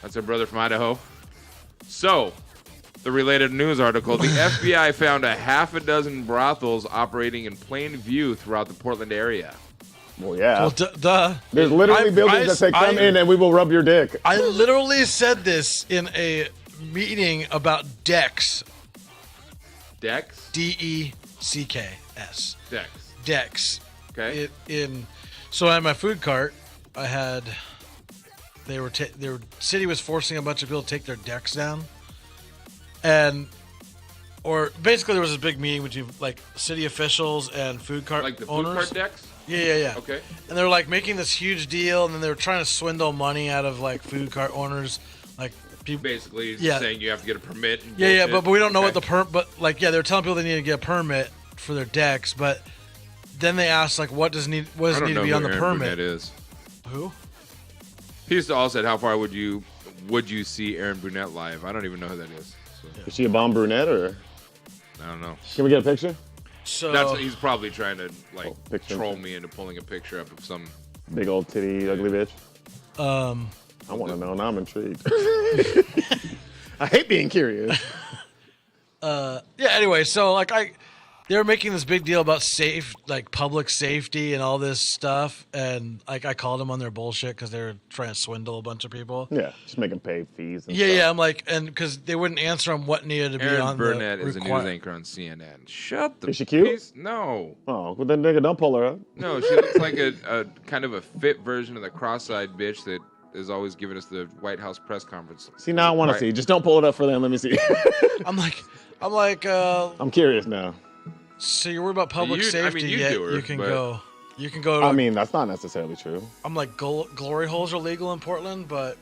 That's our brother from Idaho. So, the related news article, the FBI found a half a dozen brothels operating in plain view throughout the Portland area. Well, yeah. Well, duh. There's literally buildings that say, come in and we will rub your dick. I literally said this in a meeting about Dex. Dex? D-E-C-K-S. Dex. Dex. Okay. So I had my food cart. City was forcing a bunch of people to take their decks down. Or basically there was this big meeting between like city officials and food cart Like the owners. food cart decks? Yeah. Okay. And they were like making this huge deal, and then they were trying to swindle money out of like food cart owners, like people. Basically, Yeah. saying you have to get a permit. And Yeah, bullshit. but we don't know what the But like, yeah, they were telling people they need to get a permit for their decks, but then they asked like, what does need to be on the permit? Is. Who? He used to all said, how far would you see Aaron Brunette live? I don't even know who that is. So. Is she a bomb brunette or? I don't know. Can we get a picture? So He's probably trying to like picture. troll me into pulling a picture up of some Big old titty, ugly bitch. I want to know. Now I'm intrigued. I hate being curious. Anyway, so like they were making this big deal about public safety and all this stuff, and like I called them on their bullshit because they were trying to swindle a bunch of people. Yeah, just make them pay fees. And Yeah, stuff. I'm like, and because they wouldn't answer them what needed to be Aaron on Burnett the is a news anchor on CNN. Shut the. Is she cute? piece- No, Oh, well then nigga, don't pull her up. no, she looks like a kind of a fit version of the cross-eyed bitch that is always giving us the White House press conference. See, now I want to see. Just don't pull it up for them. Let me see. I'm like, I'm curious now. so you're worried about public safety? you Yet do her, you can but- go. You can go to. I mean, that's not necessarily true. I'm like, glory holes are legal in Portland, but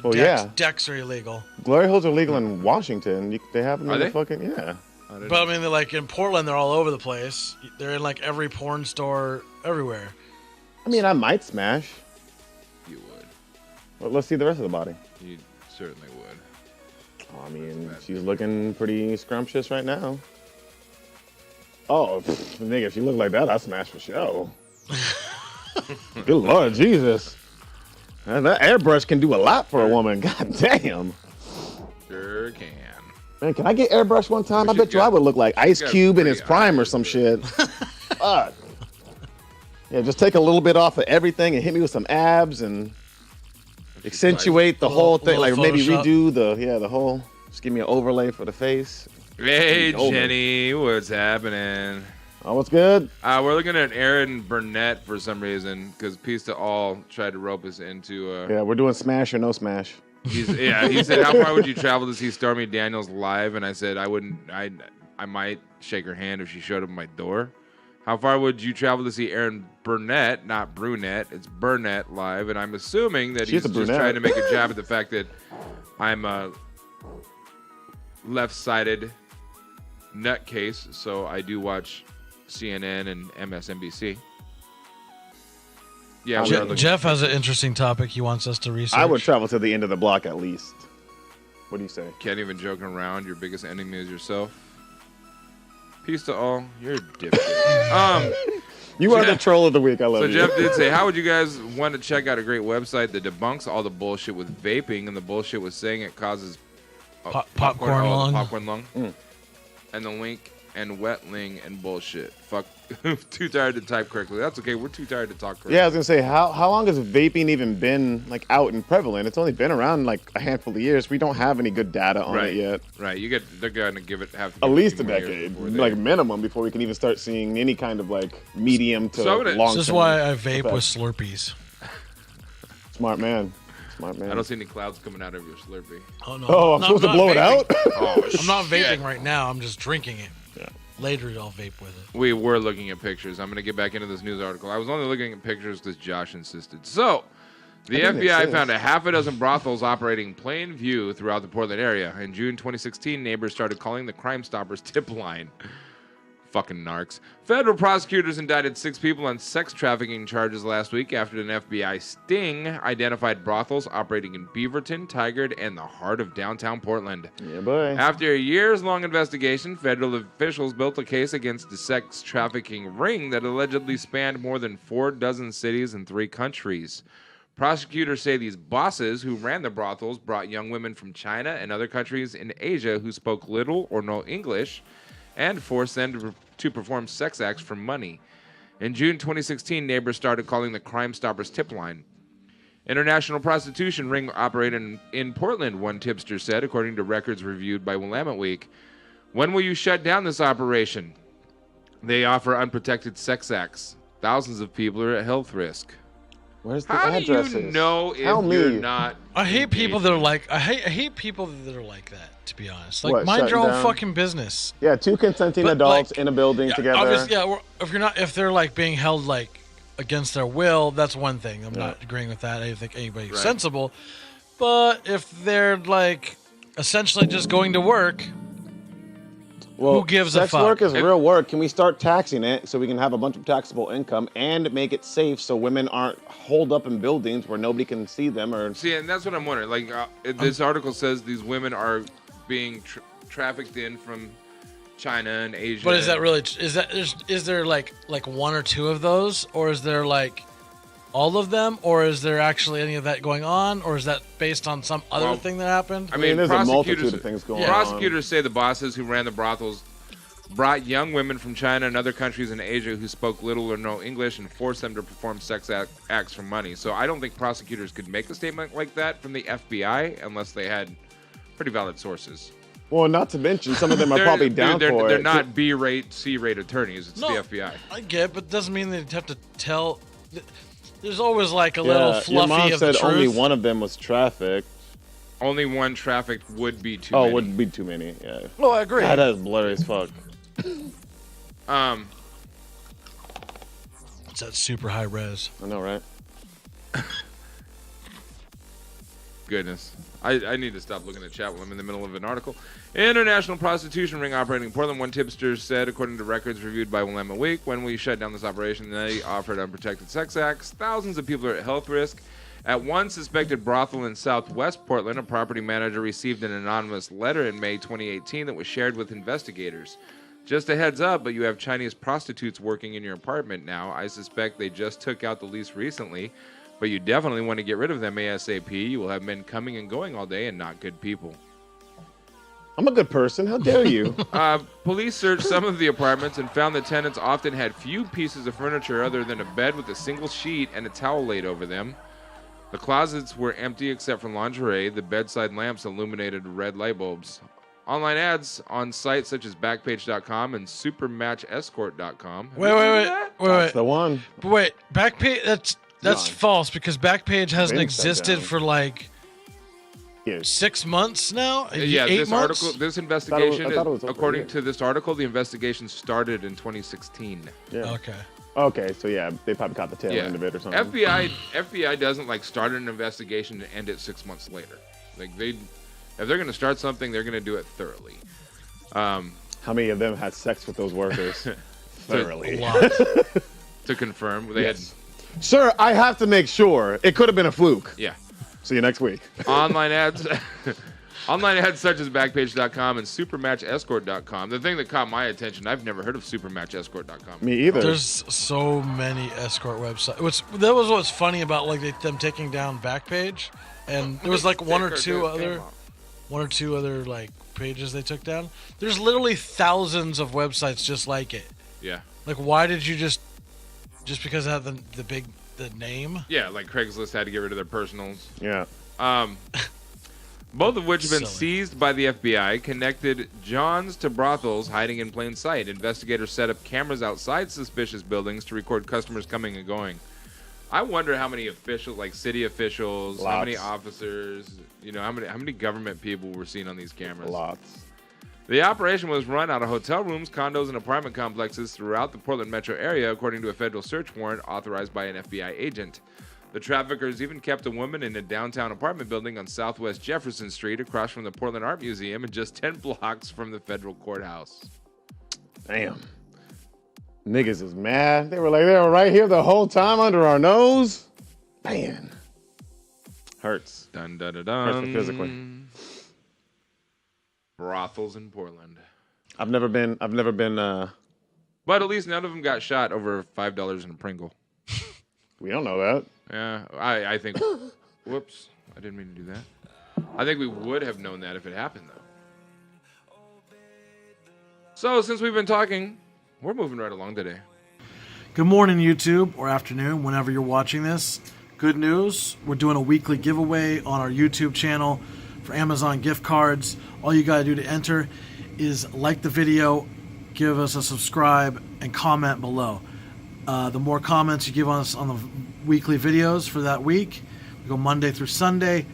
Well, decks are illegal. Glory holes are legal in Washington. They have them Are in they? the fucking, yeah. But I mean, they're like in Portland, they're all over the place. They're in like every porn store everywhere. I mean, I might smash. You would. But let's see the rest of the body. You certainly would. Oh, I mean, she's looking pretty scrumptious right now. Oh, nigga, if she looked like that, I'd smash for show. Good Lord Jesus. Man, that airbrush can do a lot for a woman. God damn. Sure can. Man, can I get airbrushed one time? I She's bet you I would look like Ice got Cube in his pretty prime or eyes, some but- shit. Fuck. Yeah, just take a little bit off of everything and hit me with some abs and accentuate the whole thing. Like little maybe Photoshop. redo the whole, just give me an overlay for the face. Hey, Over. Jenny, what's happening? Oh, what's good? We're looking at Aaron Burnett for some reason because Peace to All tried to rope us into. Yeah, we're doing smash or no smash. He said, "How far would you travel to see Stormy Daniels live?" And I said, "I wouldn't. I might shake her hand if she showed up at my door." How far would you travel to see Aaron Burnett, not Brunette? It's Burnett live, and I'm assuming that She's he's a just brunette. trying to make a jab at the fact that I'm a left-sided nutcase, so I do watch CNN and MSNBC. Yeah, we are looking- Jeff has an interesting topic he wants us to research. I would travel to the end of the block at least. What do you say? Can't even joke around. Your biggest enemy is yourself. Peace to all. You're a dipshit. You are the troll of the week. I love So you. Jeff did say, how would you guys want to check out a great website that debunks all the bullshit with vaping and the bullshit with saying it causes popcorn lung. popcorn lung, and the link and wetling and bullshit. Fuck, too tired to type correctly. That's okay. We're too tired to talk correctly. Yeah, I was gonna say, how long has vaping even been like out and prevalent? It's only been around like a handful of years. We don't have any good data on it yet. Right. They're gonna give it have to At give it least a few more years decade, before they- like minimum, before we can even start seeing any kind of like medium to So I'm gonna- long. This is why I vape with Slurpees. Smart man. Smart man. I don't see any clouds coming out of your Slurpee. Oh no! Oh, I'm supposed to blow it out? Oh, I'm not shit. vaping right now. I'm just drinking it. Yeah. Later, I'll vape with it. We were looking at pictures. I'm going to get back into this news article. I was only looking at pictures because Josh insisted. So, the I think it FBI says. found a half a dozen brothels operating plain view throughout the Portland area. In June 2016, neighbors started calling the Crime Stoppers tip line. Fucking narcs. Federal prosecutors indicted 6 people on sex trafficking charges last week after an FBI sting identified brothels operating in Beaverton, Tigard, and the heart of downtown Portland. Yeah, boy. After a years-long investigation, federal officials built a case against the sex trafficking ring that allegedly spanned more than 4 dozen cities in 3 countries. Prosecutors say these bosses who ran the brothels brought young women from China and other countries in Asia who spoke little or no English and forced them to perform sex acts for money. In June 2016, neighbors started calling the Crime Stoppers tip line. International prostitution ring operated in Portland, one tipster said, according to records reviewed by Willamette Week. When will you shut down this operation? They offer unprotected sex acts. Thousands of people are at health risk. Where's the How addresses? do you know if Tell me. you're not? I hate people that are like I hate people that are like that. To be honest, like mind your own fucking business. Yeah, 2 consenting But, adults like, in a building together. Obviously, yeah. If they're like being held like against their will, that's one thing. I'm not agreeing with that. I don't think anybody's sensible. But if they're like essentially just going to work, Well, who gives a sex fuck? work is real work. Can we start taxing it so we can have a bunch of taxable income and make it safe so women aren't holed up in buildings where nobody can see them? Or See, and that's what I'm wondering. Like this article says, these women are being trafficked in from China and Asia. But is that really? Is there like one or two of those, or is there like all of them, or is there actually any of that going on, or is that based on some other thing that happened? I mean, there's a multitude of things going on. Prosecutors say the bosses who ran the brothels brought young women from China and other countries in Asia who spoke little or no English and forced them to perform sex acts for money. So I don't think prosecutors could make a statement like that from the FBI unless they had pretty valid sources. Well, not to mention, some of them are probably down for it. They're not B-rate, C-rate attorneys. It's the FBI. I get, but doesn't mean they'd have to tell. There's always like a little fluffy your mom of said the truth. only one of them was trafficked. Only one trafficked would be too many. Oh, would be too many. Yeah. Oh, I agree. God, that is blurry as fuck. It's that super high res. I know, right? Goodness. I need to stop looking at chat while I'm in the middle of an article. International prostitution ring operating in Portland. One tipster said, according to records reviewed by Willamette Week, when we shut down this operation, they offered unprotected sex acts. Thousands of people are at health risk. At one suspected brothel in southwest Portland, a property manager received an anonymous letter in May 2018 that was shared with investigators. Just a heads up, but you have Chinese prostitutes working in your apartment now. I suspect they just took out the lease recently. But you definitely want to get rid of them ASAP. You will have men coming and going all day and not good people. I'm a good person. How dare you? Police searched some of the apartments and found the tenants often had few pieces of furniture other than a bed with a single sheet and a towel laid over them. The closets were empty except for lingerie. The bedside lamps illuminated red light bulbs. Online ads on sites such as Backpage.com and SuperMatchEscort.com. Wait. That's the one. But wait, Backpage. That's false because Backpage hasn't Been existed shut down. for like Years. 6 months now. Yeah, 8 this months? article, this investigation, I thought it was over according here. to this article, the investigation started in 2016. Yeah. Okay. Okay, so yeah, they probably caught the tail end of it or something. FBI doesn't like start an investigation and end it 6 months later. Like if they're going to start something, they're going to do it thoroughly. How many of them had sex with those workers? Thoroughly. A lot. To confirm, they had. Sir, I have to make sure. It could have been a fluke. Yeah. See you next week. Online ads. Online ads such as Backpage.com and SuperMatchEscort.com. The thing that caught my attention, I've never heard of SuperMatchEscort.com. Me either. There's so many escort websites. What's funny about like them taking down Backpage, and there was like one or two other like pages they took down. There's literally thousands of websites just like it. Yeah. Like, why did you just because it had the name? Yeah, like Craigslist had to get rid of their personals. Yeah. Both of which have been Silly. seized by the FBI, connected Johns to brothels hiding in plain sight. Investigators set up cameras outside suspicious buildings to record customers coming and going. I wonder how many officials, like city officials, how many officers, how many government people were seen on these cameras. Lots. The operation was run out of hotel rooms, condos, and apartment complexes throughout the Portland metro area, according to a federal search warrant authorized by an FBI agent. The traffickers even kept a woman in a downtown apartment building on Southwest Jefferson Street across from the Portland Art Museum and just 10 blocks from the federal courthouse. Damn. Niggas is mad. They were right here the whole time under our nose. Man. Hurts. Dun dun dun dun. Hurts me physically. Brothels in Portland. I've never been But at least none of them got shot over $5 in a Pringle. We don't know that. Yeah, I think. Whoops, I didn't mean to do that. I think we would have known that if it happened, though. So, since we've been talking, we're moving right along today. Good morning, YouTube, or afternoon, whenever you're watching this. Good news, we're doing a weekly giveaway on our YouTube channel for Amazon gift cards. All you got to do to enter is like the video, give us a subscribe, and comment below. The more comments you give us on the weekly videos for that week, we go Monday through Sunday,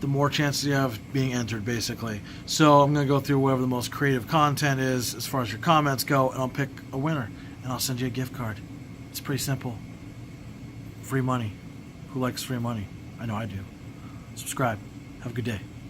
the more chances you have of being entered, basically. So I'm going to go through whatever the most creative content is as far as your comments go, and I'll pick a winner, and I'll send you a gift card. It's pretty simple. Free money. Who likes free money? I know I do. Subscribe. Have a good day.